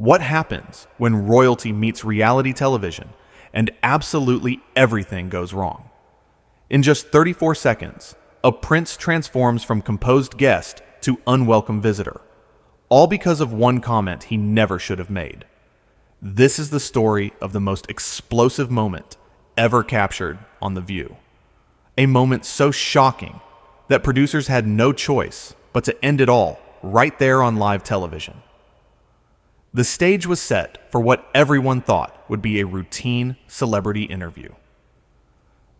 What happens when royalty meets reality television and absolutely everything goes wrong? In just 34 seconds, a prince transforms from composed guest to unwelcome visitor, all because of one comment he never should have made. This is the story of the most explosive moment ever captured on The View. A moment so shocking that producers had no choice but to end it all right there on live television. The stage was set for what everyone thought would be a routine celebrity interview.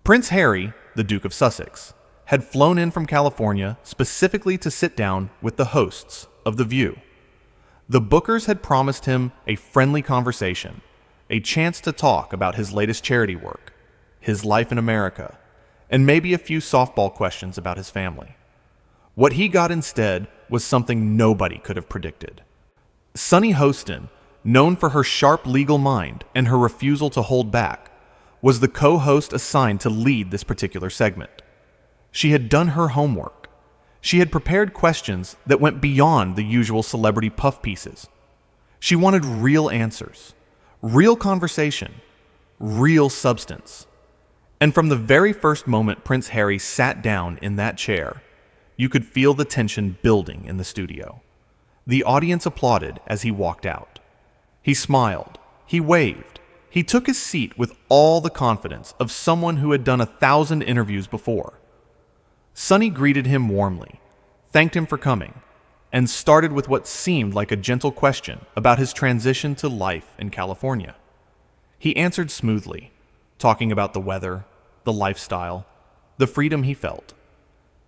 Prince Harry, the Duke of Sussex, had flown in from California specifically to sit down with the hosts of The View. The bookers had promised him a friendly conversation, a chance to talk about his latest charity work, his life in America, and maybe a few softball questions about his family. What he got instead was something nobody could have predicted. Sunny Hostin, known for her sharp legal mind and her refusal to hold back, was the co-host assigned to lead this particular segment. She had done her homework. She had prepared questions that went beyond the usual celebrity puff pieces. She wanted real answers, real conversation, real substance. And from the very first moment Prince Harry sat down in that chair, you could feel the tension building in the studio. The audience applauded as he walked out. He smiled, he waved, he took his seat with all the confidence of someone who had done 1,000 interviews before. Sunny greeted him warmly, thanked him for coming, and started with what seemed like a gentle question about his transition to life in California. He answered smoothly, talking about the weather, the lifestyle, the freedom he felt.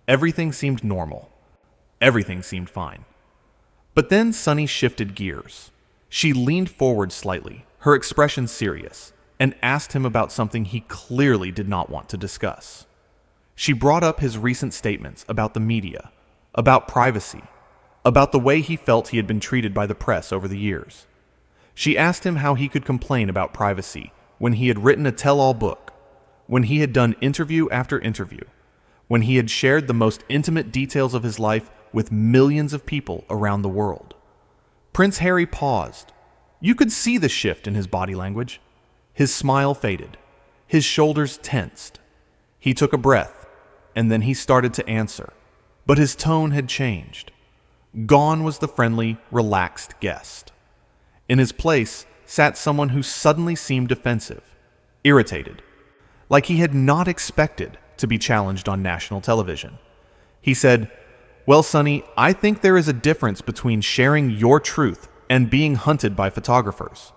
Everything seemed normal. Everything seemed fine. But then Sunny shifted gears. She leaned forward slightly, her expression serious, and asked him about something he clearly did not want to discuss. She brought up his recent statements about the media, about privacy, about the way he felt he had been treated by the press over the years. She asked him how he could complain about privacy when he had written a tell-all book, when he had done interview after interview, when he had shared the most intimate details of his life with millions of people around the world. Prince Harry paused. You could see the shift in his body language. His smile faded. His shoulders tensed. He took a breath, and then he started to answer. But his tone had changed. Gone was the friendly, relaxed guest. In his place sat someone who suddenly seemed defensive, irritated, like he had not expected to be challenged on national television. He said, "Well, Sunny, I think there is a difference between sharing your truth and being hunted by photographers.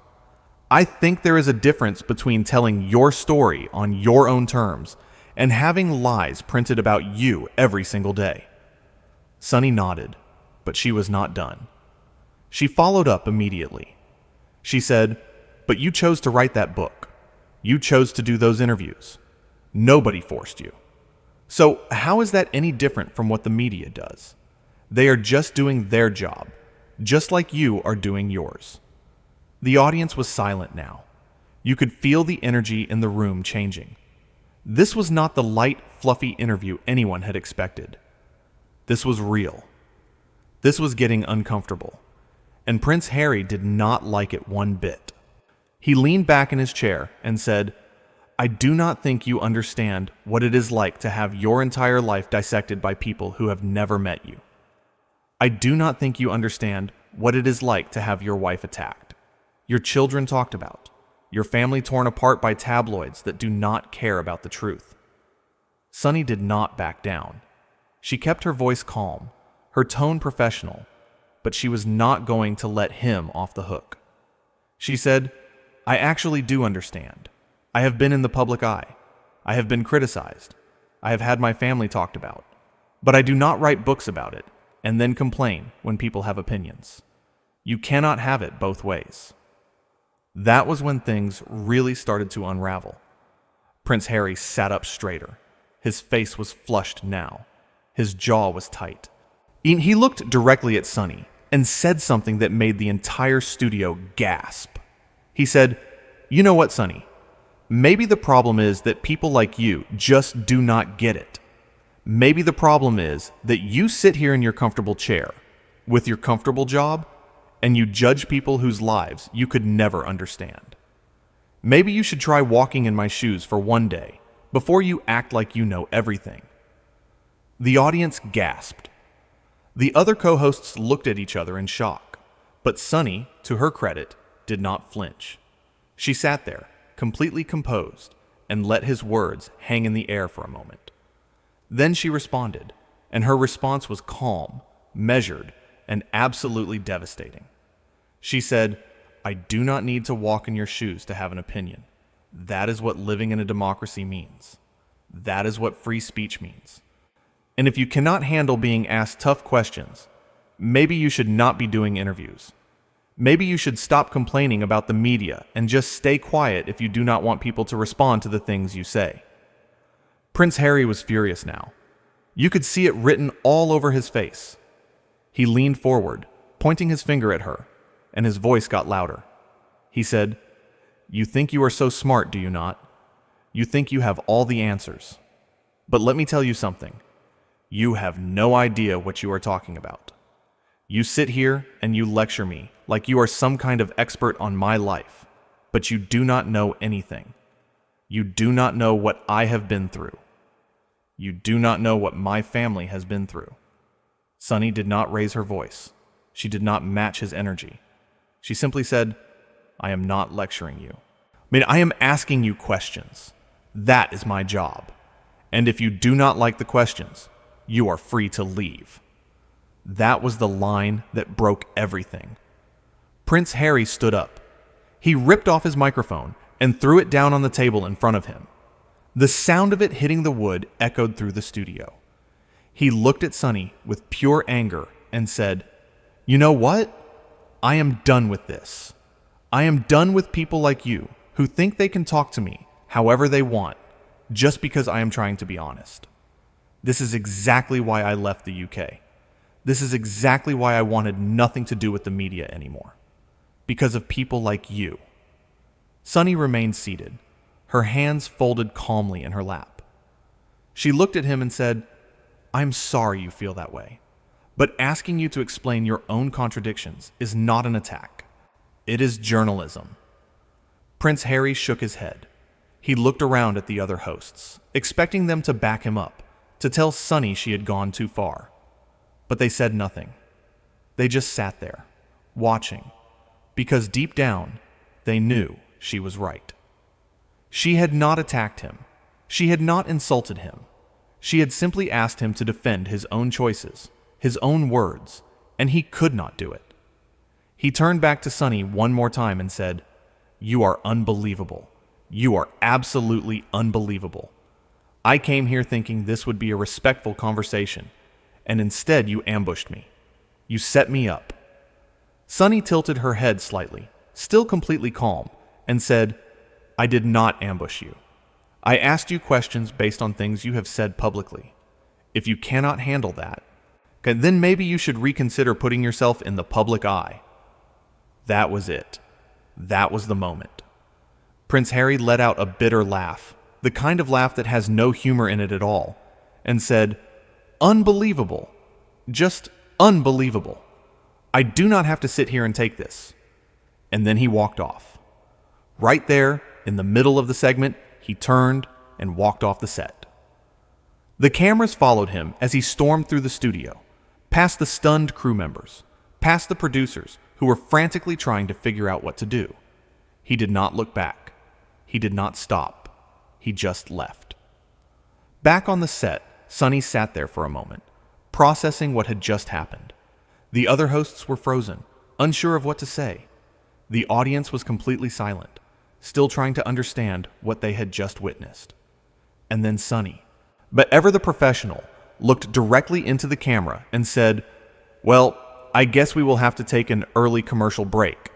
I think there is a difference between telling your story on your own terms and having lies printed about you every single day." Sunny nodded, but she was not done. She followed up immediately. She said, "But you chose to write that book. You chose to do those interviews. Nobody forced you. So how is that any different from what the media does? They are just doing their job, just like you are doing yours." The audience was silent now. You could feel the energy in the room changing. This was not the light, fluffy interview anyone had expected. This was real. This was getting uncomfortable. And Prince Harry did not like it one bit. He leaned back in his chair and said, "I do not think you understand what it is like to have your entire life dissected by people who have never met you. I do not think you understand what it is like to have your wife attacked, your children talked about, your family torn apart by tabloids that do not care about the truth." Sunny did not back down. She kept her voice calm, her tone professional, but she was not going to let him off the hook. She said, "I actually do understand. I have been in the public eye. I have been criticized. I have had my family talked about. But I do not write books about it and then complain when people have opinions. You cannot have it both ways." That was when things really started to unravel. Prince Harry sat up straighter. His face was flushed now. His jaw was tight. He looked directly at Sunny and said something that made the entire studio gasp. He said, "You know what, Sunny? Maybe the problem is that people like you just do not get it. Maybe the problem is that you sit here in your comfortable chair with your comfortable job and you judge people whose lives you could never understand. Maybe you should try walking in my shoes for one day before you act like you know everything." The audience gasped. The other co-hosts looked at each other in shock, but Sunny, to her credit, did not flinch. She sat there, completely composed, and let his words hang in the air for a moment. Then she responded, and her response was calm, measured, and absolutely devastating. She said, "I do not need to walk in your shoes to have an opinion. That is what living in a democracy means. That is what free speech means. And if you cannot handle being asked tough questions, maybe you should not be doing interviews. Maybe you should stop complaining about the media and just stay quiet if you do not want people to respond to the things you say." Prince Harry was furious now. You could see it written all over his face. He leaned forward, pointing his finger at her, and his voice got louder. He said, "You think you are so smart, do you not? You think you have all the answers. But let me tell you something. You have no idea what you are talking about. You sit here and you lecture me like you are some kind of expert on my life, but you do not know anything. You do not know what I have been through. You do not know what my family has been through." Sunny did not raise her voice. She did not match his energy. She simply said, "I am not lecturing you. I am asking you questions. That is my job. And if you do not like the questions, you are free to leave." That was the line that broke everything. Prince Harry stood up. He ripped off his microphone and threw it down on the table in front of him. The sound of it hitting the wood echoed through the studio. He looked at Sunny with pure anger and said, "You know what? I am done with this. I am done with people like you who think they can talk to me however they want just because I am trying to be honest. This is exactly why I left the UK. This is exactly why I wanted nothing to do with the media anymore. Because of people like you." Sunny remained seated, her hands folded calmly in her lap. She looked at him and said, "I'm sorry you feel that way, but asking you to explain your own contradictions is not an attack. It is journalism." Prince Harry shook his head. He looked around at the other hosts, expecting them to back him up, to tell Sunny she had gone too far. But they said nothing. They just sat there, watching, because deep down, they knew she was right. She had not attacked him. She had not insulted him. She had simply asked him to defend his own choices, his own words, and he could not do it. He turned back to Sunny one more time and said, "You are unbelievable. You are absolutely unbelievable. I came here thinking this would be a respectful conversation, and instead you ambushed me. You set me up." Sunny tilted her head slightly, still completely calm, and said, "I did not ambush you. I asked you questions based on things you have said publicly. If you cannot handle that, then maybe you should reconsider putting yourself in the public eye." That was it. That was the moment. Prince Harry let out a bitter laugh, the kind of laugh that has no humor in it at all, and said, "Unbelievable. Just unbelievable. I do not have to sit here and take this." And then he walked off. Right there, in the middle of the segment, he turned and walked off the set. The cameras followed him as he stormed through the studio, past the stunned crew members, past the producers who were frantically trying to figure out what to do. He did not look back. He did not stop. He just left. Back on the set, Sunny sat there for a moment, processing what had just happened. The other hosts were frozen, unsure of what to say. The audience was completely silent, still trying to understand what they had just witnessed. And then Sunny, but ever the professional, looked directly into the camera and said, "Well, I guess we will have to take an early commercial break."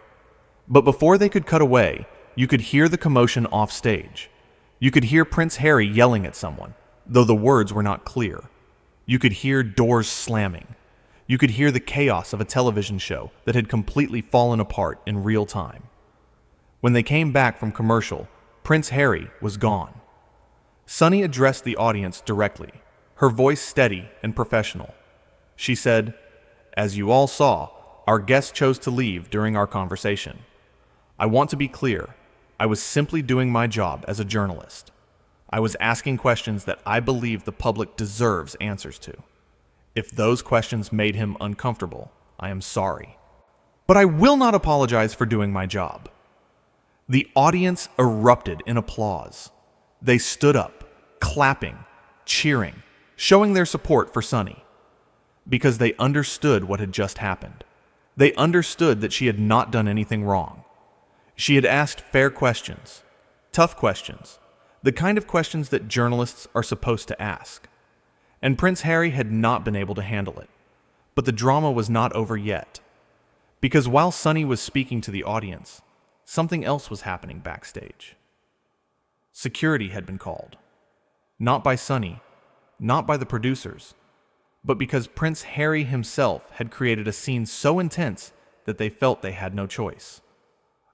But before they could cut away, you could hear the commotion off stage. You could hear Prince Harry yelling at someone, though the words were not clear. You could hear doors slamming. You could hear the chaos of a television show that had completely fallen apart in real time. When they came back from commercial, Prince Harry was gone. Sunny addressed the audience directly, her voice steady and professional. She said, "As you all saw, our guest chose to leave during our conversation. I want to be clear. I was simply doing my job as a journalist. I was asking questions that I believe the public deserves answers to. If those questions made him uncomfortable, I am sorry. But I will not apologize for doing my job. The audience erupted in applause. They stood up, clapping, cheering, showing their support for Sunny. Because they understood what had just happened. They understood that she had not done anything wrong. She had asked fair questions, tough questions, the kind of questions that journalists are supposed to ask. And Prince Harry had not been able to handle it. But the drama was not over yet. Because while Sunny was speaking to the audience, something else was happening backstage. Security had been called. Not by Sunny, not by the producers, but because Prince Harry himself had created a scene so intense that they felt they had no choice.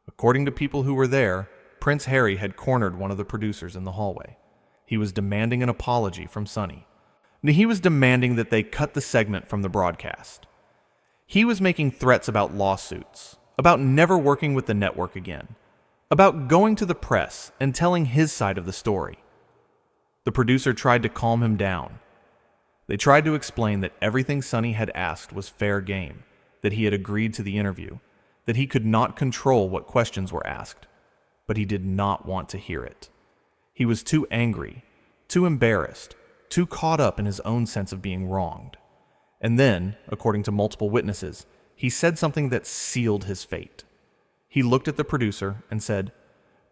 According to people who were there, Prince Harry had cornered one of the producers in the hallway. He was demanding an apology from Sunny. He was demanding that they cut the segment from the broadcast. He was making threats about lawsuits, about never working with the network again, about going to the press and telling his side of the story. The producer tried to calm him down. They tried to explain that everything Sunny had asked was fair game, that he had agreed to the interview, that he could not control what questions were asked, but he did not want to hear it. He was too angry, too embarrassed, too caught up in his own sense of being wronged. And then, according to multiple witnesses, he said something that sealed his fate. He looked at the producer and said,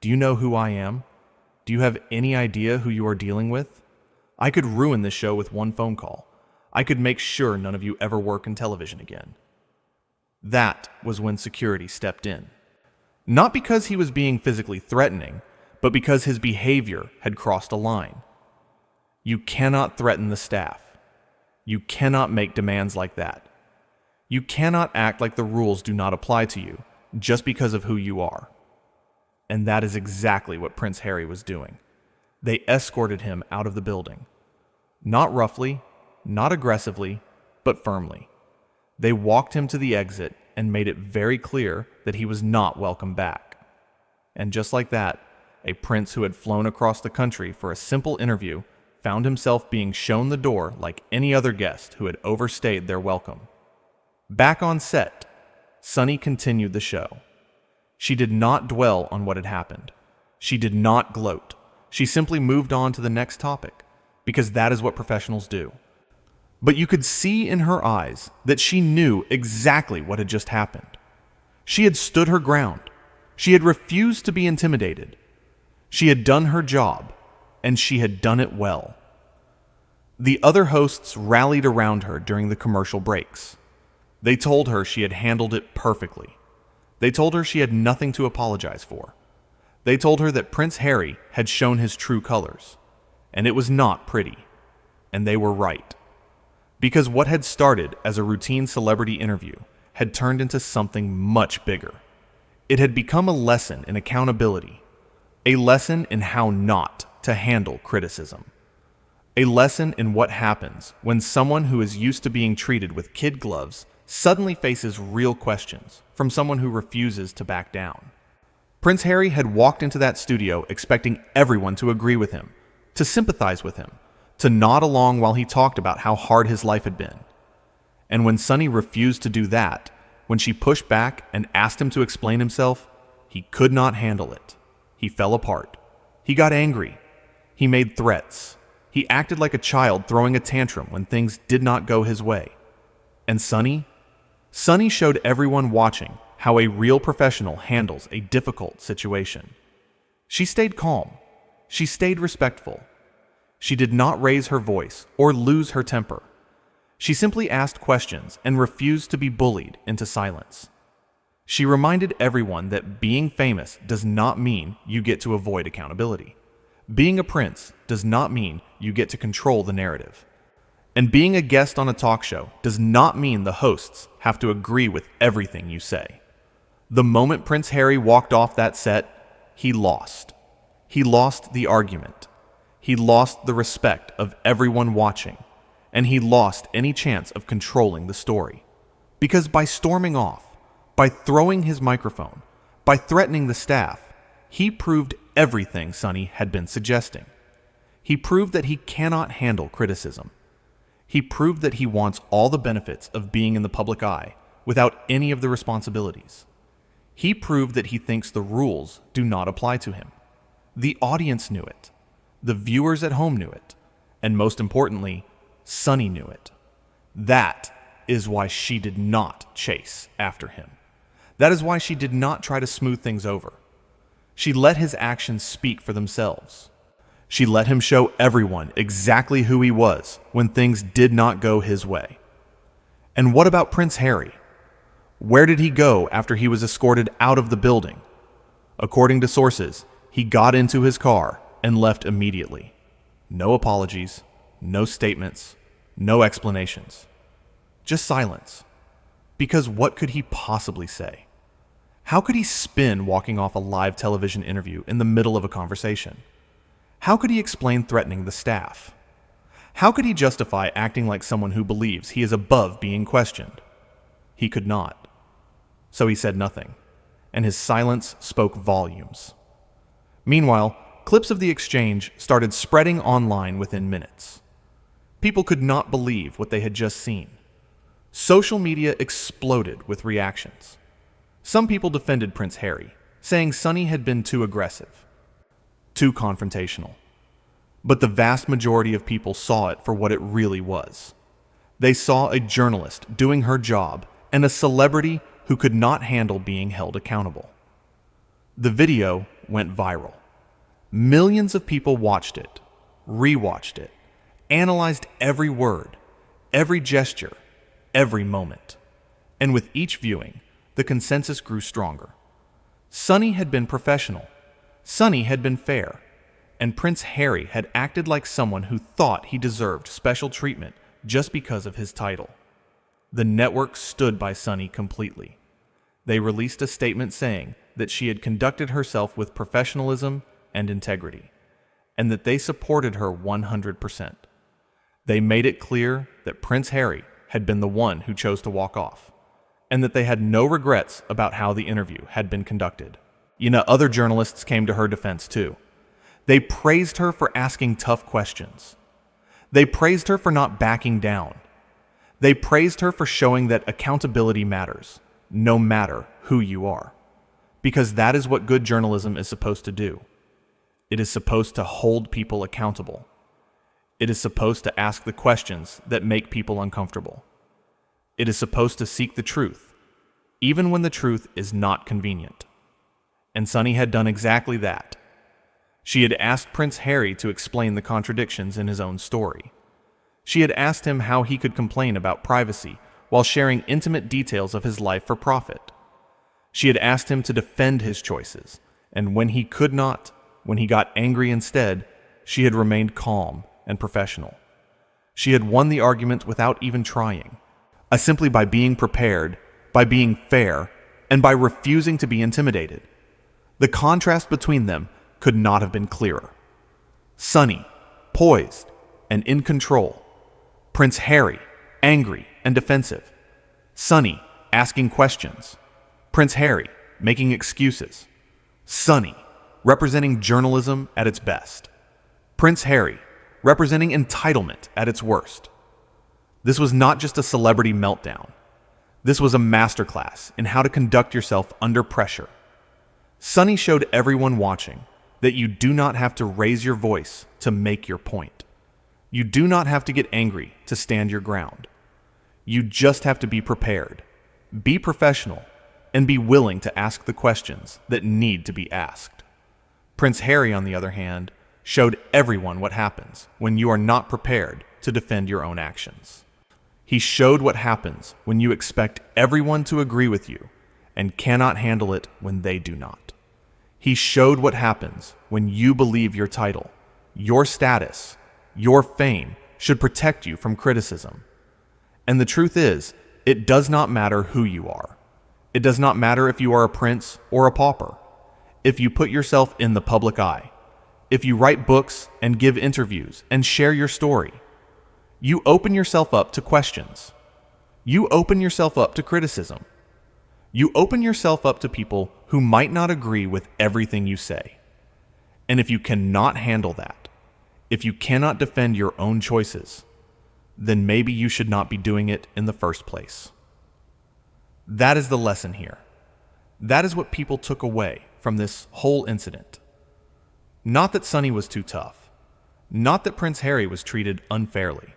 "Do you know who I am? Do you have any idea who you are dealing with? I could ruin this show with one phone call. I could make sure none of you ever work in television again." That was when security stepped in. Not because he was being physically threatening, but because his behavior had crossed a line. You cannot threaten the staff. You cannot make demands like that. You cannot act like the rules do not apply to you just because of who you are. And that is exactly what Prince Harry was doing. They escorted him out of the building. Not roughly, not aggressively, but firmly. They walked him to the exit and made it very clear that he was not welcome back. And just like that, a prince who had flown across the country for a simple interview found himself being shown the door like any other guest who had overstayed their welcome. Back on set, Sunny continued the show. She did not dwell on what had happened. She did not gloat. She simply moved on to the next topic, because that is what professionals do. But you could see in her eyes that she knew exactly what had just happened. She had stood her ground. She had refused to be intimidated. She had done her job, and she had done it well. The other hosts rallied around her during the commercial breaks. They told her she had handled it perfectly. They told her she had nothing to apologize for. They told her that Prince Harry had shown his true colors, and it was not pretty. And they were right. Because what had started as a routine celebrity interview had turned into something much bigger. It had become a lesson in accountability, a lesson in how not to handle criticism, a lesson in what happens when someone who is used to being treated with kid gloves suddenly faces real questions from someone who refuses to back down. Prince Harry had walked into that studio expecting everyone to agree with him, to sympathize with him, to nod along while he talked about how hard his life had been. And when Sunny refused to do that, when she pushed back and asked him to explain himself, he could not handle it. He fell apart. He got angry. He made threats. He acted like a child throwing a tantrum when things did not go his way. And Sunny showed everyone watching how a real professional handles a difficult situation. She stayed calm. She stayed respectful. She did not raise her voice or lose her temper. She simply asked questions and refused to be bullied into silence. She reminded everyone that being famous does not mean you get to avoid accountability. Being a prince does not mean you get to control the narrative. And being a guest on a talk show does not mean the hosts have to agree with everything you say. The moment Prince Harry walked off that set, he lost. He lost the argument. He lost the respect of everyone watching. And he lost any chance of controlling the story. Because by storming off, by throwing his microphone, by threatening the staff, he proved everything Sonny had been suggesting. He proved that he cannot handle criticism. He proved that he wants all the benefits of being in the public eye without any of the responsibilities. He proved that he thinks the rules do not apply to him. The audience knew it. The viewers at home knew it. And most importantly, Sonny knew it. That is why she did not chase after him. That is why she did not try to smooth things over. She let his actions speak for themselves. She let him show everyone exactly who he was when things did not go his way. And what about Prince Harry? Where did he go after he was escorted out of the building? According to sources, he got into his car and left immediately. No apologies, no statements, no explanations. Just silence. Because what could he possibly say? How could he spin walking off a live television interview in the middle of a conversation? How could he explain threatening the staff? How could he justify acting like someone who believes he is above being questioned? He could not. So he said nothing, and his silence spoke volumes. Meanwhile, clips of the exchange started spreading online within minutes. People could not believe what they had just seen. Social media exploded with reactions. Some people defended Prince Harry, saying Sonny had been too aggressive, too confrontational. But the vast majority of people saw it for what it really was. They saw a journalist doing her job and a celebrity who could not handle being held accountable. The video went viral. Millions of people watched it, rewatched it, analyzed every word, every gesture, every moment. And with each viewing, the consensus grew stronger. Sonny had been professional. Sonny had been fair. And Prince Harry had acted like someone who thought he deserved special treatment just because of his title. The network stood by Sonny completely. They released a statement saying that she had conducted herself with professionalism and integrity, and that they supported her 100%. They made it clear that Prince Harry had been the one who chose to walk off, and that they had no regrets about how the interview had been conducted. Other journalists came to her defense too. They praised her for asking tough questions. They praised her for not backing down. They praised her for showing that accountability matters, no matter who you are. Because that is what good journalism is supposed to do. It is supposed to hold people accountable. It is supposed to ask the questions that make people uncomfortable. It is supposed to seek the truth, even when the truth is not convenient. And Sonny had done exactly that. She had asked Prince Harry to explain the contradictions in his own story. She had asked him how he could complain about privacy while sharing intimate details of his life for profit. She had asked him to defend his choices, and when he could not, when he got angry instead, she had remained calm and professional. She had won the argument without even trying, simply by being prepared, by being fair, and by refusing to be intimidated. The contrast between them could not have been clearer. Sonny, poised and in control. Prince Harry, angry and defensive. Sonny, asking questions. Prince Harry, making excuses. Sonny, representing journalism at its best. Prince Harry, representing entitlement at its worst. This was not just a celebrity meltdown. This was a masterclass in how to conduct yourself under pressure. Sonny showed everyone watching that you do not have to raise your voice to make your point. You do not have to get angry to stand your ground. You just have to be prepared, be professional, and be willing to ask the questions that need to be asked. Prince Harry, on the other hand, showed everyone what happens when you are not prepared to defend your own actions. He showed what happens when you expect everyone to agree with you and cannot handle it when they do not. He showed what happens when you believe your title, your status, your fame should protect you from criticism. And the truth is, it does not matter who you are. It does not matter if you are a prince or a pauper. If you put yourself in the public eye, if you write books and give interviews and share your story, you open yourself up to questions. You open yourself up to criticism. You open yourself up to people who might not agree with everything you say. And if you cannot handle that, if you cannot defend your own choices, then maybe you should not be doing it in the first place. That is the lesson here. That is what people took away from this whole incident. Not that Sonny was too tough. Not that Prince Harry was treated unfairly.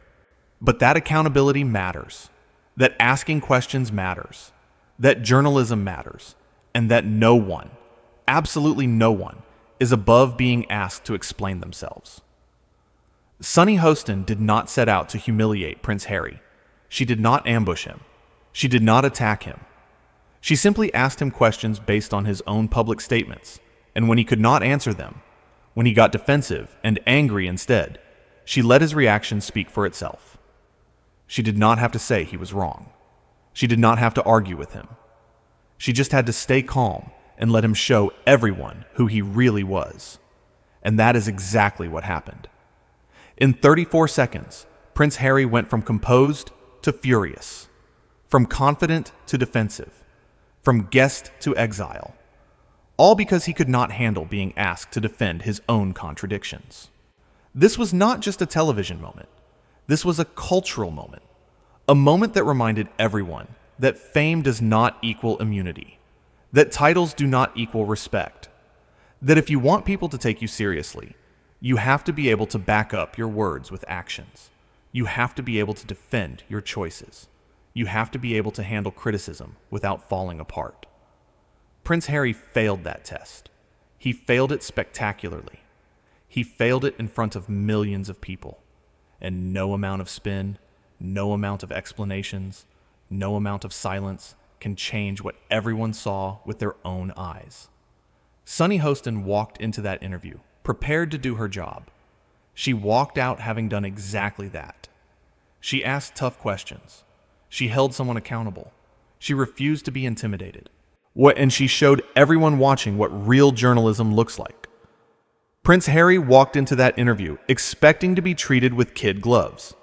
But that accountability matters. That asking questions matters. That journalism matters. And that no one, absolutely no one, is above being asked to explain themselves. Sonny Hostin did not set out to humiliate Prince Harry. She did not ambush him. She did not attack him. She simply asked him questions based on his own public statements, and when he could not answer them, when he got defensive and angry instead, she let his reaction speak for itself. She did not have to say he was wrong. She did not have to argue with him. She just had to stay calm and let him show everyone who he really was. And that is exactly what happened. In 34 seconds, Prince Harry went from composed to furious, from confident to defensive, from guest to exile, all because he could not handle being asked to defend his own contradictions. This was not just a television moment. This was a cultural moment, a moment that reminded everyone that fame does not equal immunity, that titles do not equal respect, that if you want people to take you seriously, you have to be able to back up your words with actions. You have to be able to defend your choices. You have to be able to handle criticism without falling apart. Prince Harry failed that test. He failed it spectacularly. He failed it in front of millions of people. And no amount of spin, no amount of explanations, no amount of silence can change what everyone saw with their own eyes. Sonny Hostin walked into that interview prepared to do her job. She walked out having done exactly that. She asked tough questions. She held someone accountable. She refused to be intimidated. And she showed everyone watching what real journalism looks like. Prince Harry walked into that interview expecting to be treated with kid gloves.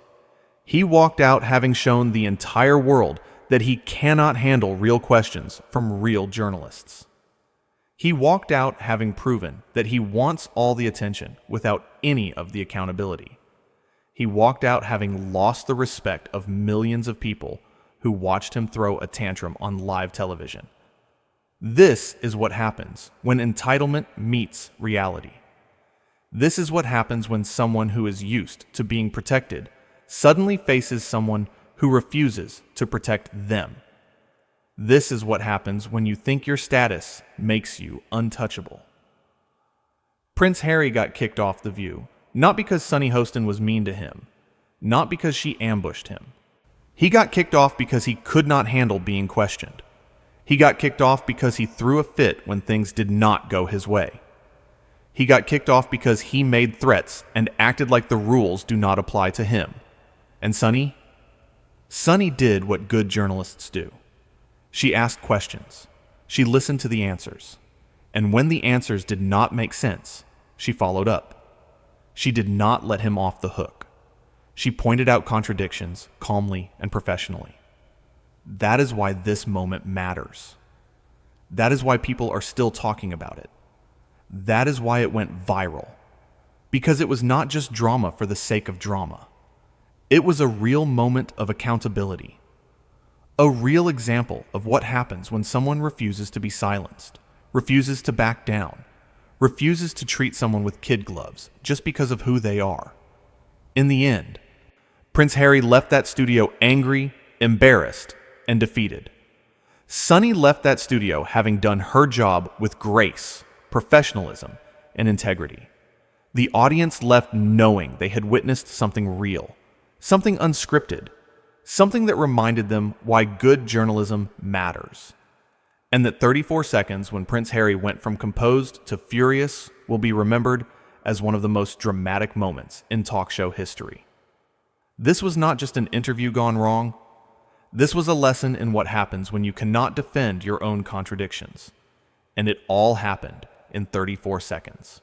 He walked out having shown the entire world that he cannot handle real questions from real journalists. He walked out having proven that he wants all the attention without any of the accountability. He walked out having lost the respect of millions of people who watched him throw a tantrum on live television. This is what happens when entitlement meets reality. This is what happens when someone who is used to being protected suddenly faces someone who refuses to protect them. This is what happens when you think your status makes you untouchable. Prince Harry got kicked off The View, not because Sonny Hostin was mean to him, not because she ambushed him. He got kicked off because he could not handle being questioned. He got kicked off because he threw a fit when things did not go his way. He got kicked off because he made threats and acted like the rules do not apply to him. And Sonny did what good journalists do. She asked questions. She listened to the answers. And when the answers did not make sense, she followed up. She did not let him off the hook. She pointed out contradictions calmly and professionally. That is why this moment matters. That is why people are still talking about it. That is why it went viral. Because it was not just drama for the sake of drama. It was a real moment of accountability. A real example of what happens when someone refuses to be silenced, refuses to back down, refuses to treat someone with kid gloves just because of who they are. In the end, Prince Harry left that studio angry, embarrassed, and defeated. Sonny left that studio having done her job with grace, professionalism, and integrity. The audience left knowing they had witnessed something real, something unscripted, something that reminded them why good journalism matters. And that 34 seconds when Prince Harry went from composed to furious will be remembered as one of the most dramatic moments in talk show history. This was not just an interview gone wrong. This was a lesson in what happens when you cannot defend your own contradictions. And it all happened in 34 seconds.